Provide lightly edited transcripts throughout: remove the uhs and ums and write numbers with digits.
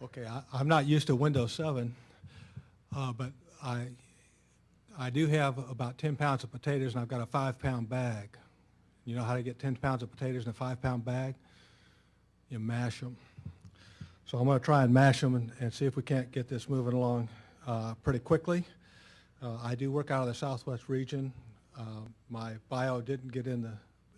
Okay, I'm not used to Windows 7, but I do have about 10 pounds of potatoes, and I've got a 5-pound bag. You know how to get 10 pounds of potatoes in a 5-pound bag? You mash them. So I'm going to try and mash them and see if we can't get this moving along pretty quickly. I do work out of the Southwest region. My bio didn't get in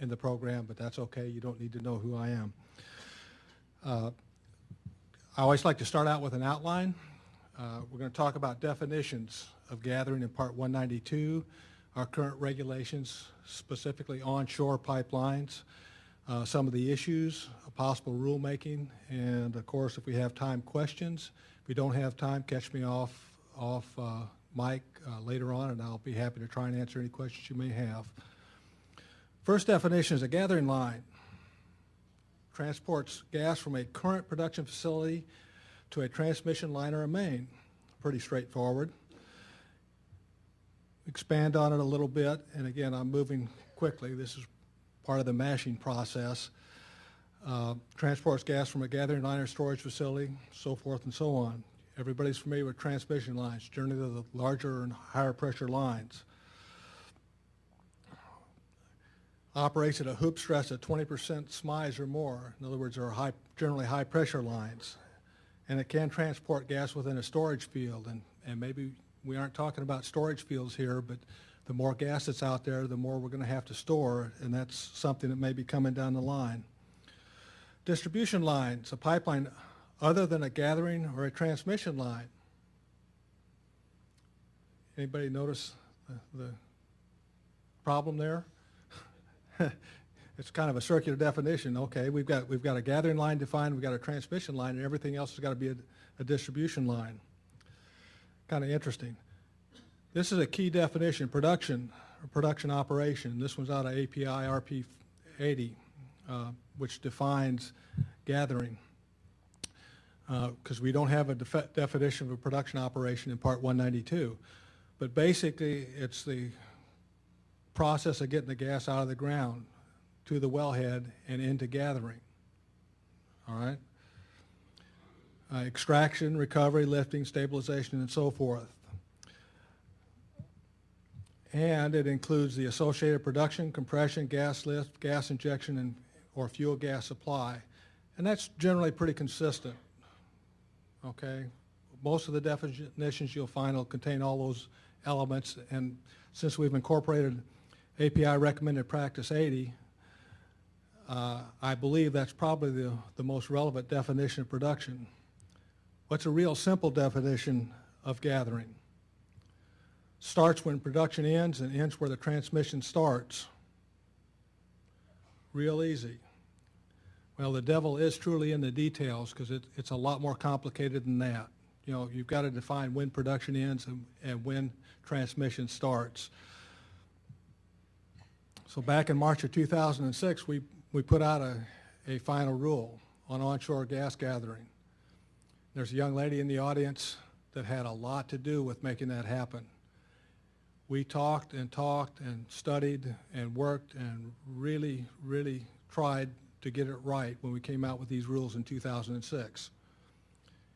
the program, but that's okay. You don't need to know who I am. I always like to start out with an outline. We're going to talk about definitions of gathering in Part 192, our current regulations, specifically onshore pipelines, some of the issues, possible rulemaking, and of course, if we have time, questions. If we don't have time, catch me off mic later on, and I'll be happy to try and answer any questions you may have. First definition is a gathering line. Transports gas from a current production facility to a transmission line or a main. Pretty straightforward. Expand on it a little bit, and again, I'm moving quickly. This is part of the mashing process. Transports gas from a gathering line or storage facility, so forth and so on. Everybody's familiar with transmission lines, generally the larger and higher pressure lines. Operates at a hoop stress of 20% SMIs or more. In other words, there are generally high pressure lines. And it can transport gas within a storage field. And maybe we aren't talking about storage fields here, but the more gas that's out there, the more we're going to have to store, and that's something that may be coming down the line. Distribution lines, a pipeline other than a gathering or a transmission line. Anybody notice the problem there? It's kind of a circular definition. Okay, we've got a gathering line defined, we've got a transmission line, and everything else has got to be a distribution line. Kind of interesting. This is a key definition, production or production operation. This one's out of API RP 80, which defines gathering, because we don't have a definition of a production operation in Part 192. But basically, it's the process of getting the gas out of the ground to the wellhead and into gathering. All right? Extraction, recovery, lifting, stabilization, and so forth. And it includes the associated production, compression, gas lift, gas injection, or fuel gas supply. And that's generally pretty consistent. Okay? Most of the definitions you'll find will contain all those elements, and since we've incorporated API Recommended Practice 80, I believe that's probably the most relevant definition of production. What's a real simple definition of gathering? Starts when production ends and ends where the transmission starts. Real easy. Well, the devil is truly in the details, because it's a lot more complicated than that. You know, you've got to define when production ends and when transmission starts. So back in March of 2006, we put out a final rule on onshore gas gathering. There's a young lady in the audience that had a lot to do with making that happen. We talked and studied and worked and really, really tried to get it right when we came out with these rules in 2006.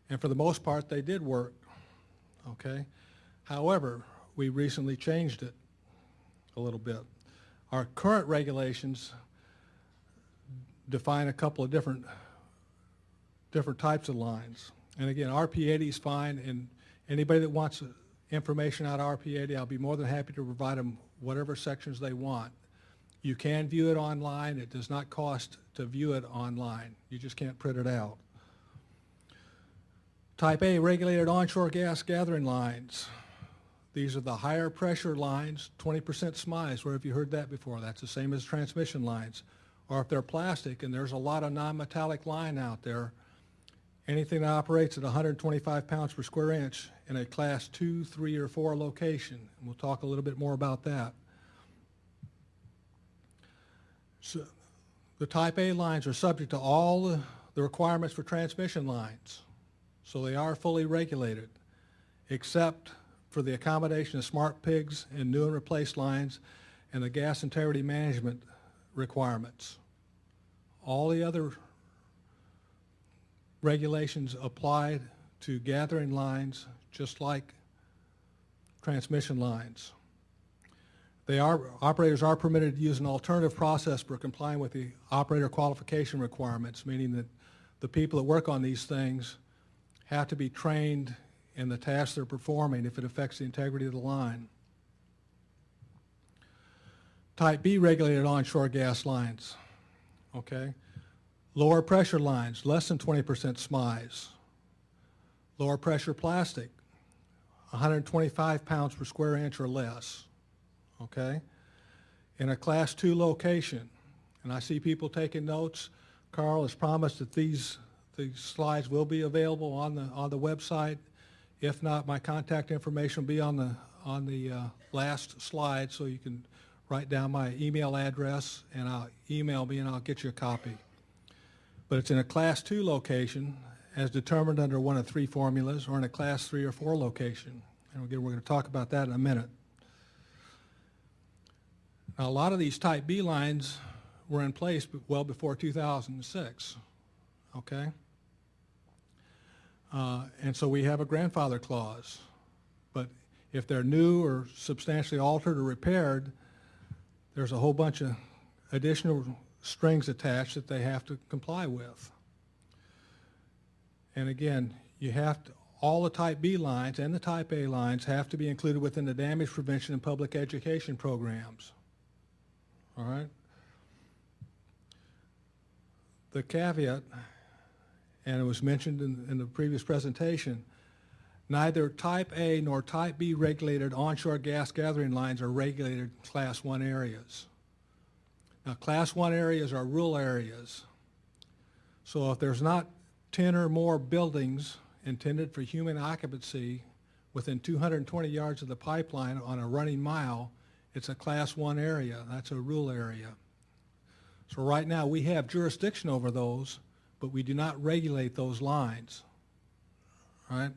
And for the most part, they did work, okay? However, we recently changed it a little bit. Our current regulations define a couple of different types of lines. And again, RP80 is fine, and anybody that wants information out of RP80, I'll be more than happy to provide them whatever sections they want. You can view it online. It does not cost to view it online. You just can't print it out. Type A, regulated onshore gas gathering lines. These are the higher pressure lines, 20% SMIs. Where have you heard that before? That's the same as transmission lines. Or if they're plastic, and there's a lot of non-metallic line out there, anything that operates at 125 pounds per square inch in a class 2, 3, or 4 location. And we'll talk a little bit more about that. So the type A lines are subject to all the requirements for transmission lines. So they are fully regulated, except for the accommodation of smart pigs and new and replaced lines and the gas integrity management requirements. All the other regulations apply to gathering lines just like transmission lines. Operators are permitted to use an alternative process for complying with the operator qualification requirements, meaning that the people that work on these things have to be trained in the tasks they're performing if it affects the integrity of the line. Type B regulated onshore gas lines, okay? Lower pressure lines, less than 20% SMIs. Lower pressure plastic, 125 pounds per square inch or less, okay? In a Class 2 location, and I see people taking notes. Carl has promised that these slides will be available on the website. If not, my contact information will be on the last slide, so you can write down my email address and email me and I'll get you a copy. But it's in a Class 2 location as determined under one of 3 formulas, or in a Class 3 or 4 location. And again, we're going to talk about that in a minute. Now, a lot of these Type B lines were in place well before 2006, okay? And so we have a grandfather clause. But if they're new or substantially altered or repaired, there's a whole bunch of additional strings attached that they have to comply with. And again, you have to, all the Type B lines and the Type A lines have to be included within the damage prevention and public education programs. All right? The caveat, and it was mentioned in the previous presentation, neither Type A nor Type B regulated onshore gas gathering lines are regulated Class 1 areas. Now, Class 1 areas are rural areas. So if there's not 10 or more buildings intended for human occupancy within 220 yards of the pipeline on a running mile, it's a Class 1 area. That's a rural area. So right now we have jurisdiction over those, but we do not regulate those lines. All right?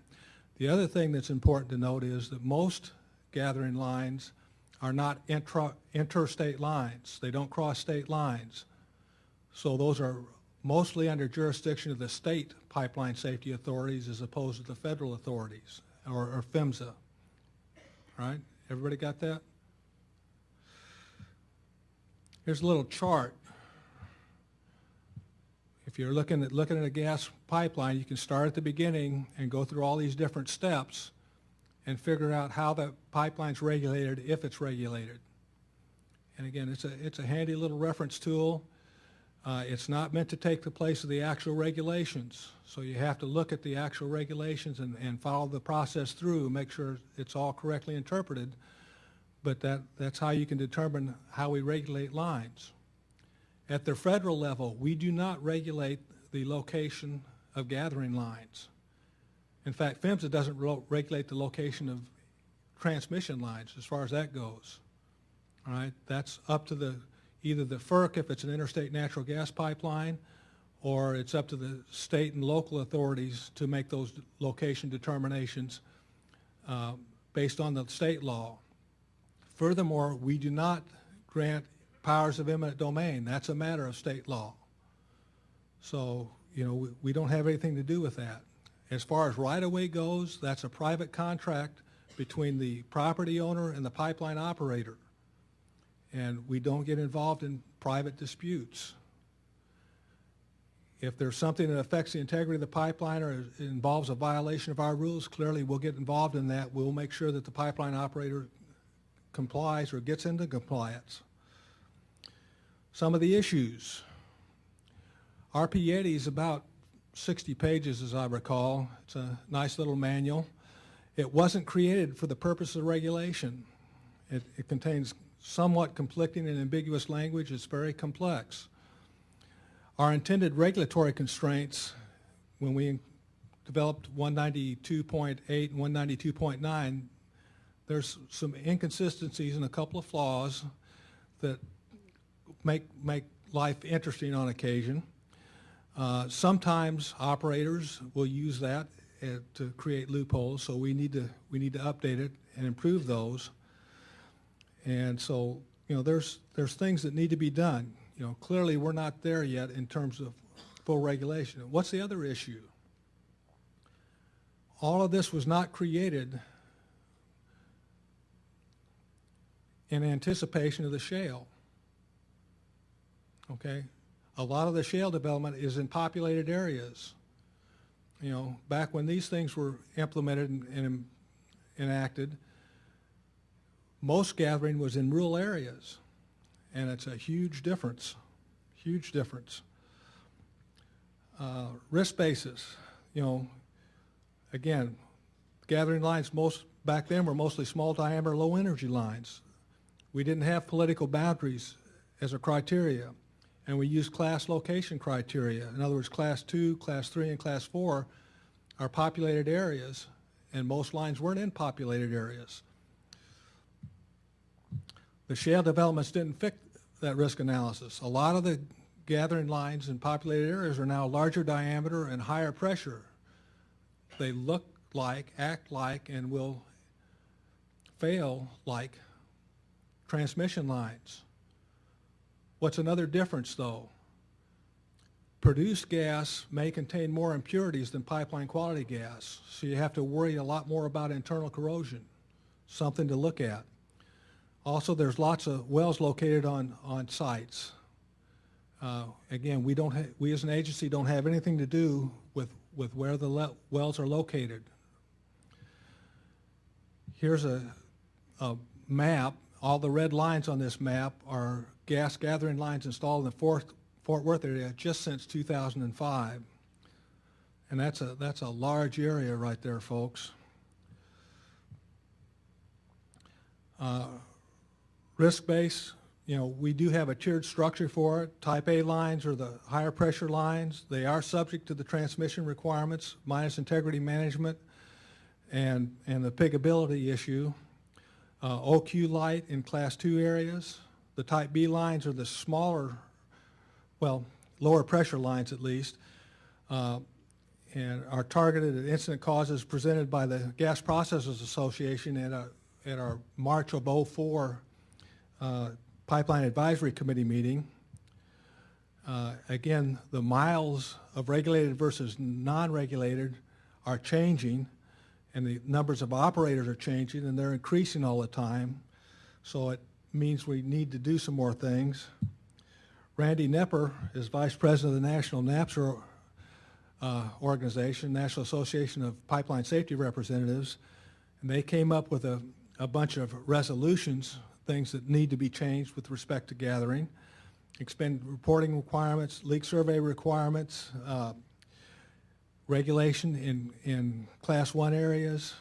The other thing that's important to note is that most gathering lines are not interstate lines. They don't cross state lines. So those are mostly under jurisdiction of the state pipeline safety authorities as opposed to the federal authorities, or PHMSA. All right? Everybody got that? Here's a little chart. If you're looking at a gas pipeline, you can start at the beginning and go through all these different steps and figure out how the pipeline's regulated, if it's regulated. And again, it's a handy little reference tool. It's not meant to take the place of the actual regulations. So you have to look at the actual regulations and follow the process through, make sure it's all correctly interpreted. But that's how you can determine how we regulate lines. At the federal level, we do not regulate the location of gathering lines. In fact, PHMSA doesn't regulate the location of transmission lines as far as that goes. All right, that's up to either the FERC if it's an interstate natural gas pipeline, or it's up to the state and local authorities to make those location determinations based on the state law. Furthermore, we do not grant powers of eminent domain. That's a matter of state law. So, you know, we don't have anything to do with that. As far as right-of-way goes, that's a private contract between the property owner and the pipeline operator. And we don't get involved in private disputes. If there's something that affects the integrity of the pipeline or involves a violation of our rules, clearly we'll get involved in that. We'll make sure that the pipeline operator complies or gets into compliance. Some of the issues. RP Yeti is about 60 pages, as I recall. It's a nice little manual. It wasn't created for the purpose of regulation. It contains somewhat conflicting and ambiguous language. It's very complex. Our intended regulatory constraints, when we developed 192.8 and 192.9, there's some inconsistencies and a couple of flaws that make life interesting on occasion. Sometimes operators will use that to create loopholes, so we need to update it and improve those. And so, you know, there's things that need to be done. You know, clearly we're not there yet in terms of full regulation. What's the other issue? all of this was not created in anticipation of the shale. Okay? A lot of the shale development is in populated areas. You know, back when these things were implemented and enacted, most gathering was in rural areas, and it's a huge difference, huge difference. Risk basis, you know, again, gathering lines back then were mostly small diameter, low energy lines. We didn't have political boundaries as a criteria, and we used class location criteria. In other words, class 2, class 3, and class 4 are populated areas, and most lines weren't in populated areas. The shale developments didn't fit that risk analysis. A lot of the gathering lines in populated areas are now larger diameter and higher pressure. They look like, act like, and will fail like transmission lines. What's another difference, though? Produced gas may contain more impurities than pipeline quality gas, so you have to worry a lot more about internal corrosion, something to look at. Also, there's lots of wells located on sites. Again, we as an agency don't have anything to do with where the wells are located. Here's a map. All the red lines on this map are gas gathering lines installed in the Fort Worth area just since 2005. And that's a large area right there, folks. Risk base, you know, we do have a tiered structure for it. Type A lines are the higher pressure lines. They are subject to the transmission requirements, minus integrity management, and the piggability issue. OQ light in class 2 areas. The type B lines are the smaller, well, lower pressure lines at least, and are targeted at incident causes presented by the Gas Processors Association at our March of 04 Pipeline Advisory Committee meeting. Again, the miles of regulated versus non-regulated are changing, and the numbers of operators are changing, and they're increasing all the time. So it means we need to do some more things. Randy Nepper is Vice President of the National NAPSR organization, National Association of Pipeline Safety Representatives, and they came up with a bunch of resolutions, things that need to be changed with respect to gathering, expanded reporting requirements, leak survey requirements, regulation in class 1 areas,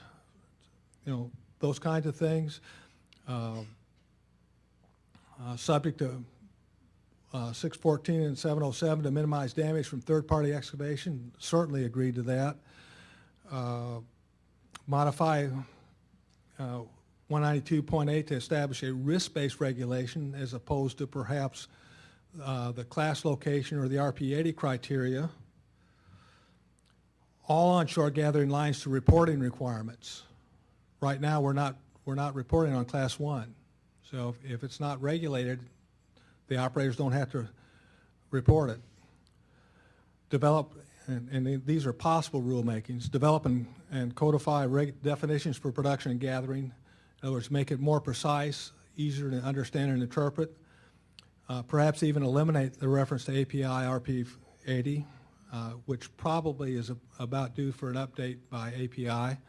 you know, those kinds of things. Subject to 614 and 707 to minimize damage from third-party excavation, certainly agreed to that. Modify 192.8 to establish a risk-based regulation as opposed to perhaps the class location or the RP80 criteria. All onshore gathering lines to reporting requirements. Right now, we're not reporting on class 1. So if it's not regulated, the operators don't have to report it. Develop, and these are possible rulemakings, develop and codify definitions for production and gathering. In other words, make it more precise, easier to understand and interpret. Perhaps even eliminate the reference to API RP80, which probably is about due for an update by API.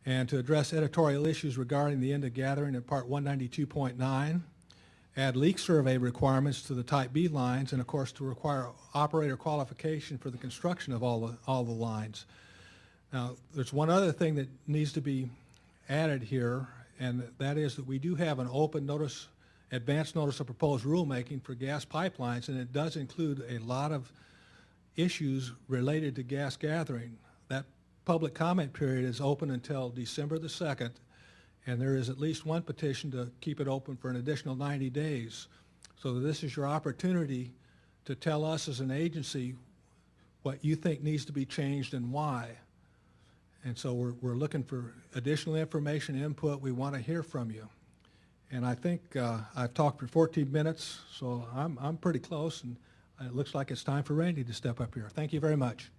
And to address editorial issues regarding the end of gathering in Part 192.9, add leak survey requirements to the Type B lines, and of course to require operator qualification for the construction of all the lines. Now, there's one other thing that needs to be added here, and that is that we do have an open notice, advance notice of proposed rulemaking for gas pipelines, and it does include a lot of issues related to gas gathering. That public comment period is open until December the 2nd, and there is at least one petition to keep it open for an additional 90 days. So this is your opportunity to tell us as an agency what you think needs to be changed and why. And so we're looking for additional information, input. We want to hear from you. And I think I've talked for 14 minutes, so I'm pretty close, and it looks like it's time for Randy to step up here. Thank you very much.